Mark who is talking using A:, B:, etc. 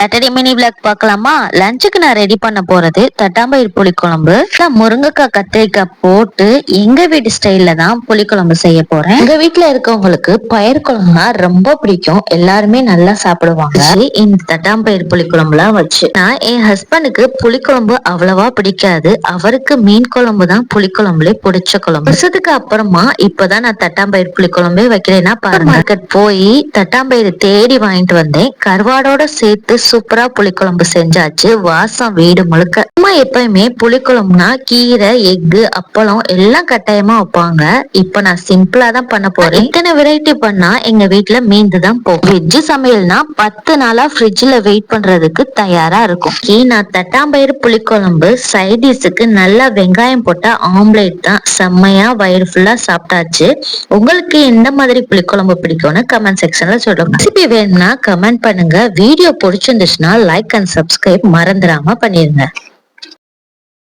A: Saturday mini vlog பார்க்கலாமா? லஞ்சுக்கு நான் ரெடி பண்ண போறது தட்டாம்பயிர் புளிக்குழம்பு. நான் முருங்கைக்காய் கத்திரிக்காய் போட்டு எங்க வீட்டு ஸ்டைல்ல தான் புளிக்குழம்பு செய்ய போறேன். எங்க வீட்டுல இருக்கவங்களுக்கு பயிர் குழம்புனா ரொம்ப பிடிக்கும். எல்லாருமே நல்லா சாப்பிடுவாங்க. இந்த தட்டாம்பயிர் புளிக்குழம்புலாம் வச்சு நான் என் ஹஸ்பண்டுக்கு புளிக்குழம்பு அவ்வளவா பிடிக்காது. அவருக்கு மீன் குழம்பு தான் புளிக்குழம்புல பிடிச்ச குழம்பு. வருஷத்துக்கு அப்புறமா இப்பதான் நான் தட்டாம்பயிர் புளிக்குழம்பே வைக்கிறேன்னா பாருங்க. மார்க்கெட் போய் தட்டாம்பயிறு தேடி வாங்கிட்டு வந்தேன். கருவாடோட சேர்த்து சூப்பரா புளிக்குழம்பு செஞ்சாச்சு. வாசம் வீடு முழுக்க. அம்மா எப்பயுமே புளிக்குழம்புனா கீரை, எக்கு, அப்பளம் எல்லாம் கட்டாயமா வைப்பாங்க. இப்ப நான் சிம்பிளா தான் பண்ண போறேன். இத்தனை வெரைட்டி பண்ணா எங்க வீட்டுல மீந்து தான் போகும். வெஜ் சமையல்னா 10 நாளா ஃப்ரிட்ஜ்ல வெயிட் பண்றதுக்கு தயாரா இருக்கும். நான் தட்டாம்பயிறு புளிக்குழம்பு சைடிஷுக்கு நல்லா வெங்காயம் போட்ட ஆம்லேட் தான். செம்மையா வயிறு ஃபுல்லா சாப்பிட்டாச்சு. உங்களுக்கு எந்த மாதிரி புளிக்குழம்பு பிடிக்கும்னு கமெண்ட் செக்ஷன்ல சொல்லுங்க. ரெசிபி வேணும்னா கமெண்ட் பண்ணுங்க. வீடியோ பிடிச்சிருந்துச்சுன்னா லைக் அண்ட் சப்ஸ்கிரைப் மறந்துடாம பண்ணிருங்க.